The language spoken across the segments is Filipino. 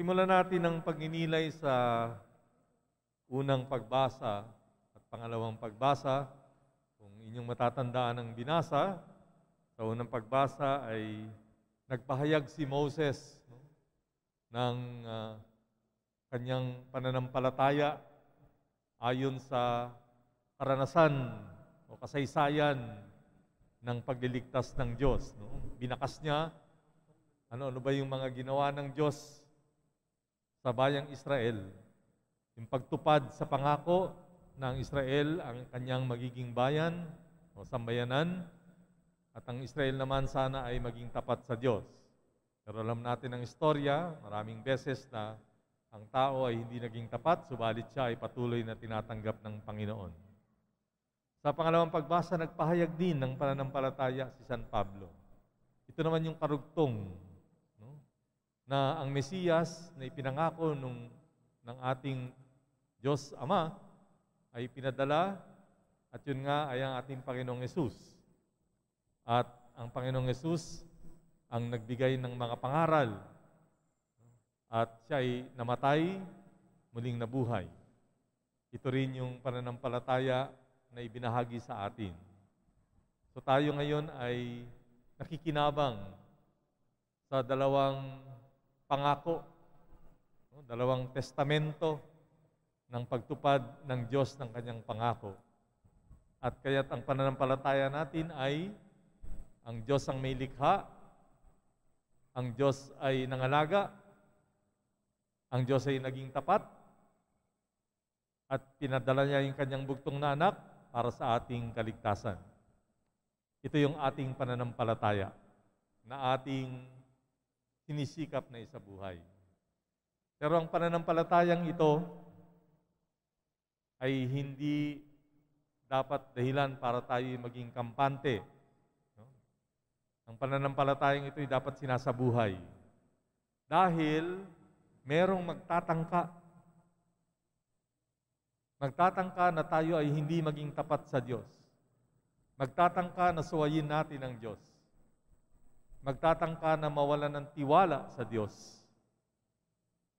Simulan natin ang pagninilay sa unang pagbasa at pangalawang pagbasa. Kung inyong matatandaan ang binasa, sa unang pagbasa ay nagpahayag si Moses ng kanyang pananampalataya ayon sa karanasan o kasaysayan ng pagliligtas ng Diyos. Binakas niya ano ba yung mga ginawa ng Diyos sa bayang Israel, yung pagtupad sa pangako ng Israel ang kanyang magiging bayan o sambayanan, at ang Israel naman sana ay maging tapat sa Diyos. Pero alam natin ang istorya, maraming beses na ang tao ay hindi naging tapat, subalit siya ay patuloy na tinatanggap ng Panginoon. Sa pangalawang pagbasa, nagpahayag din ng pananampalataya si San Pablo. Ito naman yung karugtong, na ang Mesiyas na ipinangako ng ating Diyos Ama ay pinadala, at yun nga ay ang ating Panginoong Hesus. At ang Panginoong Hesus ang nagbigay ng mga pangaral, at siya ay namatay, muling nabuhay. Ito rin yung pananampalataya na ibinahagi sa atin. So tayo ngayon ay nakikinabang sa dalawang pangako, dalawang testamento ng pagtupad ng Diyos ng kanyang pangako. At kaya't ang pananampalataya natin ay ang Diyos ang may likha, ang Diyos ay nangalaga, ang Diyos ay naging tapat, at pinadala niya yung kanyang bugtong na anak para sa ating kaligtasan. Ito yung ating pananampalataya na ating sinisikap na isabuhay. Pero ang pananampalatayang ito ay hindi dapat dahilan para tayo maging kampante. Ang pananampalatayang ito ay dapat sinasabuhay. Dahil merong magtatangka na tayo ay hindi maging tapat sa Diyos. Magtatangka na suwayin natin ang Diyos. Magtatangka na mawalan ng tiwala sa Diyos.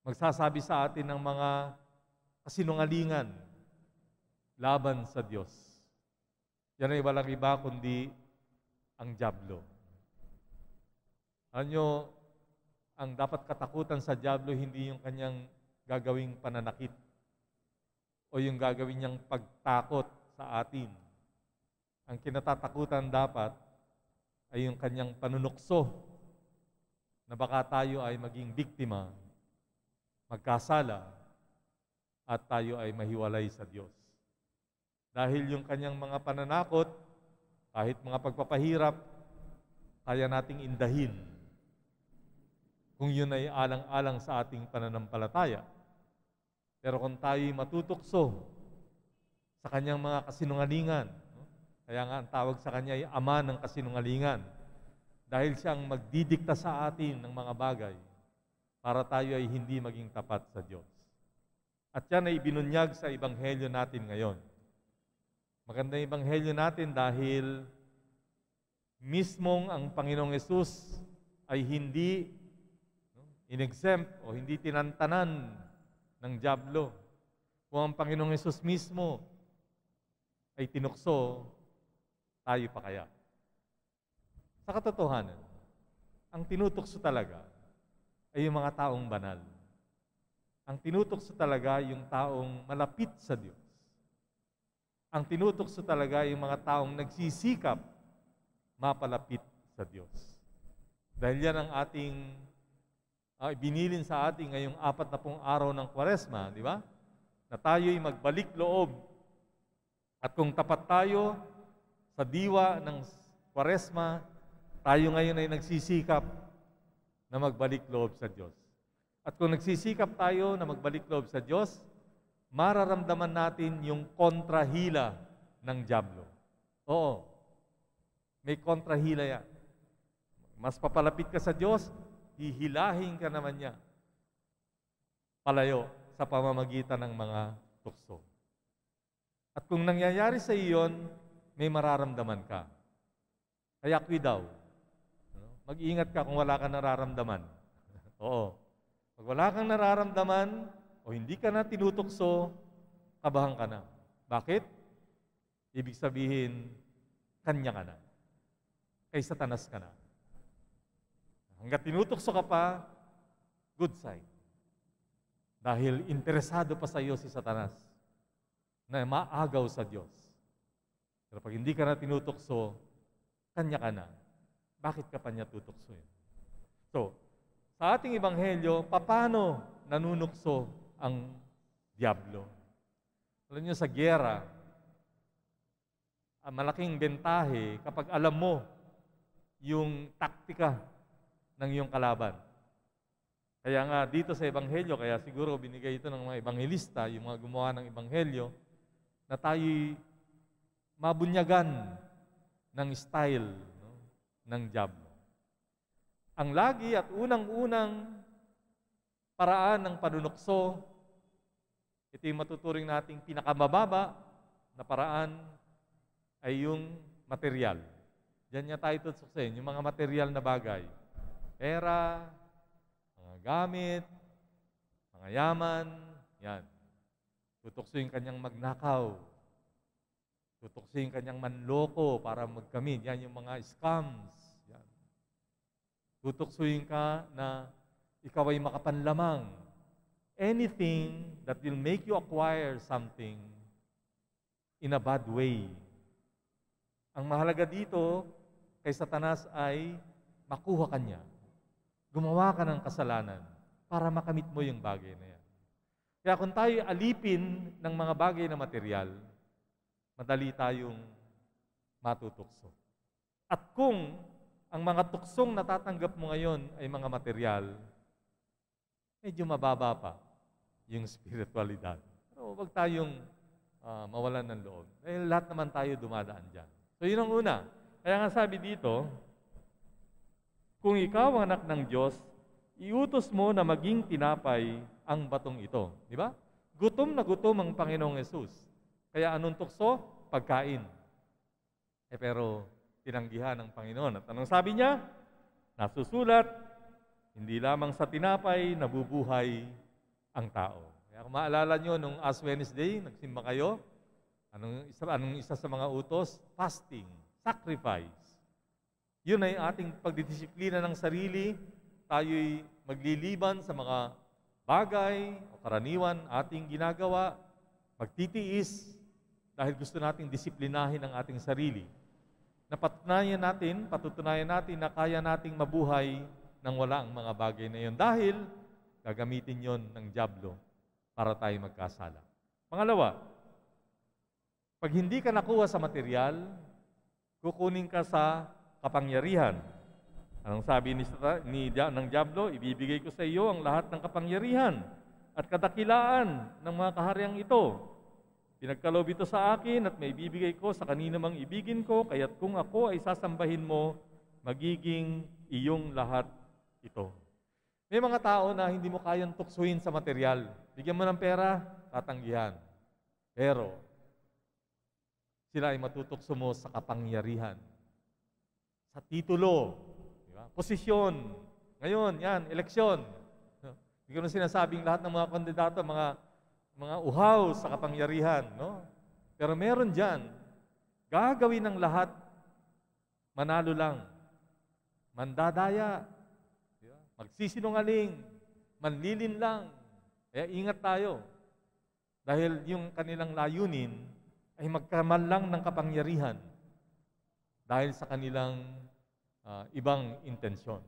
Magsasabi sa atin ng mga kasinungalingan laban sa Diyos. Yan ay walang iba kundi ang dyablo. Alam nyo, ang dapat katakutan sa dyablo hindi yung kanyang gagawing pananakit o yung gagawin niyang pagtakot sa atin. Ang kinatatakutan dapat ay yung kanyang panunukso na baka tayo ay maging biktima, magkasala, at tayo ay mahiwalay sa Diyos. Dahil yung kanyang mga pananakot, kahit mga pagpapahirap, kaya nating indahin kung yun ay alang-alang sa ating pananampalataya. Pero kung tayo'y matutukso sa kanyang mga kasinungalingan, kaya nga ang tawag sa kanya ay ama ng kasinungalingan, dahil siyang magdidikta sa atin ng mga bagay para tayo ay hindi maging tapat sa Diyos. At yan ay binunyag sa ebanghelyo natin ngayon. Maganda yung ebanghelyo natin dahil mismong ang Panginoong Hesus ay hindi in-exempt o hindi tinantanan ng dyablo. Kung ang Panginoong Hesus mismo ay tinukso, tayo pa kaya? Sa katotohanan, ang tinutukso talaga ay yung mga taong banal. Ang tinutukso talaga yung taong malapit sa Diyos. Ang tinutukso talaga yung mga taong nagsisikap mapalapit sa Diyos. Dahil yan ang ating binilin sa ating ngayong 40 araw ng Kwaresma, di ba? Na tayo'y magbalik loob. At kung tapat tayo sa diwa ng Kwaresma, tayo ngayon ay nagsisikap na magbalik loob sa Diyos. At kung nagsisikap tayo na magbalik loob sa Diyos, mararamdaman natin yung kontrahila ng dyablo. Oo, may kontrahila yan. Mas papalapit ka sa Diyos, hihilahin ka naman niya palayo sa pamamagitan ng mga tukso. At kung nangyayari sa iyon, may mararamdaman ka. Kaya daw, mag-iingat ka kung wala ka nararamdaman. Oo. Pag wala kang nararamdaman o hindi ka na tinutukso, kabahan ka na. Bakit? Ibig sabihin, kanya ka na. Kay Satanas ka na. Hanggat tinutukso ka pa, good sign. Dahil interesado pa sa iyo si Satanas na maagaw sa Diyos. Pero pag hindi ka na tinutukso, kanya ka na. Bakit ka pa niya tutuksoin? So, sa ating ebanghelyo, paano nanunukso ang Diablo? Alam niyo, sa gyera, ang malaking bentahe kapag alam mo yung taktika ng iyong kalaban. Kaya nga dito sa ebanghelyo, kaya siguro binigay ito ng mga ebanghelista, yung mga gumawa ng ebanghelyo, na tayo'y mabunyagan ng style, no, ng Diablo. Ang lagi at unang-unang paraan ng panunukso, ito yung matuturing nating pinakamababa na paraan ay yung material. Diyan niya tayo tutuksin, yung mga material na bagay. Pera, mga gamit, mga yaman, yan. Tutuksuin kanyang magnakaw. Tutuksuin kanyang manloko para magkamit. Yan yung mga scams. Yan. Tutuksuin ka na ikaw ay makapanlamang. Anything that will make you acquire something in a bad way. Ang mahalaga dito kay Satanas ay makuha ka niya. Gumawa ka ng kasalanan para makamit mo yung bagay na yan. Kaya kung tayo alipin ng mga bagay na material, madali tayong matutukso. At kung ang mga tuksong natatanggap mo ngayon ay mga material, medyo mababa pa yung spiritualidad. Pero huwag tayong mawalan ng loob. Dahil lahat naman tayo dumadaan dyan. So yun ang una. Kaya nga sabi dito, kung ikaw ang anak ng Diyos, iutos mo na maging tinapay ang batong ito. Di ba? Gutom na gutom ang Panginoong Yesus. Kaya anong tukso? Pagkain. Pero tinanggihan ng Panginoon. At anong sabi niya? Nasusulat, hindi lamang sa tinapay nabubuhay ang tao. Kaya kung maalala nyo, nung Ash Wednesday, nagsimba kayo, anong isa sa mga utos? Fasting, sacrifice. Yun ay ating pagdidisiplina ng sarili. Tayo'y magliliban sa mga bagay o karaniwan ating ginagawa, magtitiis dahil gusto nating disiplinahin ang ating sarili. Patutunayan natin na kaya nating mabuhay nang wala ang mga bagay na yun. Dahil gagamitin yon ng Diablo para tayo magkasala. Pangalawa, pag hindi ka nakuha sa material, kukunin ka sa kapangyarihan. Anong sabi ng Diablo? Ibibigay ko sa iyo ang lahat ng kapangyarihan at kadakilaan ng mga kahariang ito. Pinagkaloob ito sa akin at may ibibigay ko sa kanino mang ibigin ko, kaya't kung ako ay sasambahin mo, magiging iyong lahat ito. May mga tao na hindi mo kayang tuksuin sa material. Bigyan mo ng pera, tatanggihan. Pero, sila ay matutukso mo sa kapangyarihan. Sa titulo, di ba? Posisyon. Ngayon, yan, eleksyon. Hindi ko na sinasabing lahat ng mga kandidato, mga uhaw sa kapangyarihan. No? Pero meron dyan, gagawin ng lahat, manalo lang. Mandadaya. Di ba? Magsisinungaling. Manlilin lang. Kaya ingat tayo. Dahil yung kanilang layunin ay magkamal lang ng kapangyarihan dahil sa kanilang ibang intensyon.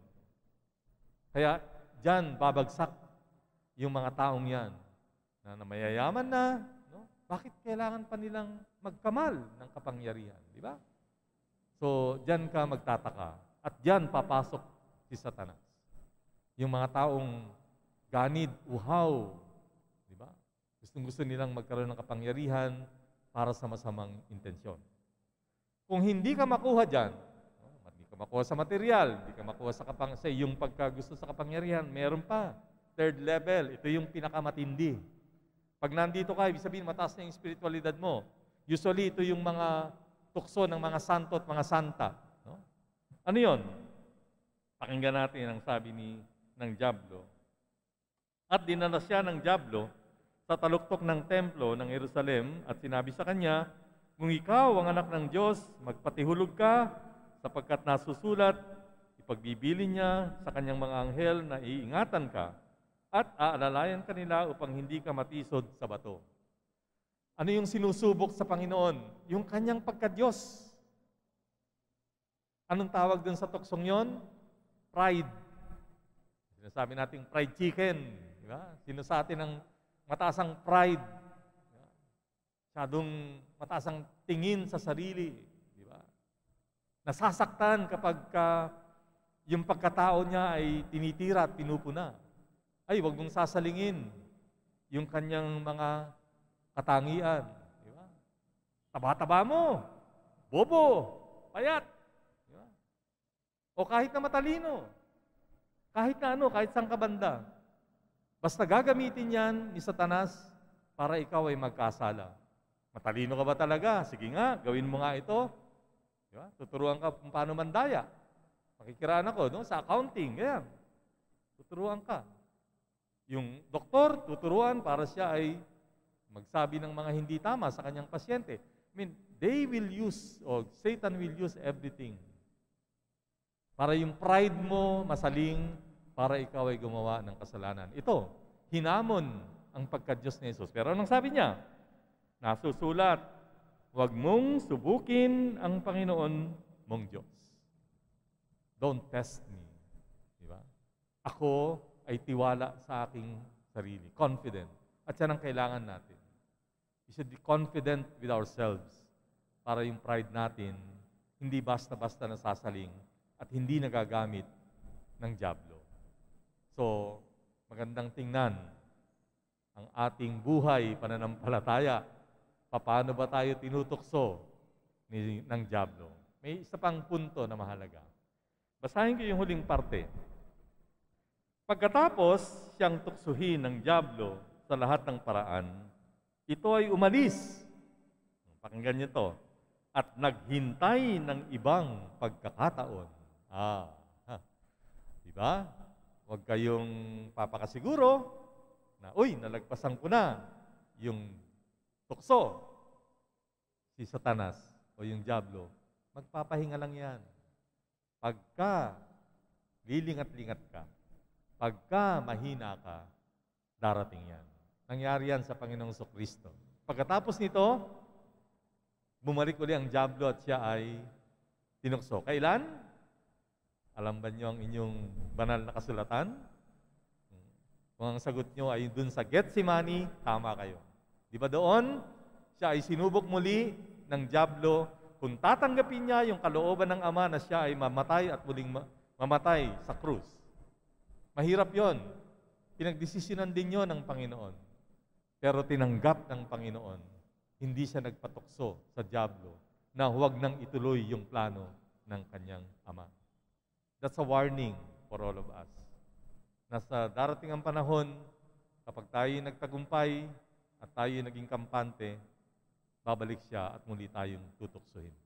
Kaya dyan babagsak yung mga taong yan na mayayaman na, no? Bakit kailangan pa nilang magkamal ng kapangyarihan? Di ba? So, dyan ka magtataka. At dyan papasok si Satanas. Yung mga taong ganid, uhaw, di ba? Gustong-gusto nilang magkaroon ng kapangyarihan para sa masamang intensyon. Kung hindi ka makuha dyan, hindi ka makuha sa material, hindi ka makuha sa iyong pagkagusto sa kapangyarihan, meron pa. Third level, ito yung pinakamatindi. Pag nandito ka, ibig sabihin, mataas na yung spiritualidad mo. Usually, ito yung mga tukso ng mga santo at mga santa. No? Ano yun? Pakinggan natin ang sabi ng Diablo. At dinala siya ng dyablo sa taluktok ng templo ng Jerusalem at sinabi sa kanya, kung ikaw ang anak ng Diyos, magpatihulog ka, sapagkat nasusulat, ipagbibili niya sa kanyang mga anghel na iingatan ka at aalalayan ka nila upang hindi ka matisod sa bato. Ano yung sinusubok sa Panginoon? Yung kanyang pagka-Diyos. Anong tawag dun sa tuksong yon? Pride. Sinasabi natin fried chicken. Di ba? Sino sa atin ang mataas ang pride? Masyadong mataas ang tingin sa sarili. Di ba? Nasasaktan kapag yung pagkatao niya ay tinitira at pinupuna. Ay, huwag mong sasalingin yung kanyang mga katangian. Di ba? Taba-taba mo, bobo, payat. Di ba? O kahit na matalino, kahit na ano, kahit saan ka banda. Basta gagamitin yan ni Satanas para ikaw ay magkasala. Matalino ka ba talaga? Sige nga, gawin mo nga ito. Di ba? Tuturuan ka kung paano mandaya. Makikiraan ako no? Sa accounting, ganyan. Tuturuan ka. Yung doktor, tuturuan para siya ay magsabi ng mga hindi tama sa kanyang pasyente. I mean, they will use, or Satan will use everything. Para yung pride mo masaling, para ikaw ay gumawa ng kasalanan. Ito, hinamon ang pagka-Diyos ni Jesus. Pero anong sabi niya? Nasusulat, huwag mong subukin ang Panginoon mong Diyos. Don't test me. Diba? Ako ay tiwala sa aking sarili. Confident. At yan ang kailangan natin. We should be confident with ourselves para yung pride natin hindi basta-basta nasasaling at hindi nagagamit ng dyablo. So, magandang tingnan ang ating buhay, pananampalataya. Paano ba tayo tinutukso ng dyablo? May isa pang punto na mahalaga. Basahin ko yung huling parte. Pagkatapos siyang tuksuhin ng dyablo sa lahat ng paraan, ito ay umalis. Pakinggan niyo to. At naghintay ng ibang pagkakataon. Diba? Huwag kayong papakasiguro na, uy, nalagpasan ko na yung tukso. Si Satanas o yung dyablo, magpapahinga lang yan. Pagka lilingat-lingat ka, pagka mahina ka, darating yan. Nangyari yan sa Panginoong Kristo. Pagkatapos nito, bumalik uli ang dyablo at siya ay tinukso. Kailan? Alam ba niyo ang inyong banal na kasulatan? Kung ang sagot niyo ay dun sa Getsemani, tama kayo. Di ba doon? Siya ay sinubok muli ng dyablo kung tatanggapin niya yung kalooban ng Ama na siya ay mamatay at muling mamatay sa krus. Mahirap yon. Pinagdesisyonan din yon ng Panginoon. Pero tinanggap ng Panginoon. Hindi siya nagpatukso sa dyablo na huwag nang ituloy yung plano ng kanyang Ama. That's a warning for all of us. Nasa darating ang panahon, kapag tayo nagtagumpay at tayo naging kampante, babalik siya at muli tayong tutuksohin.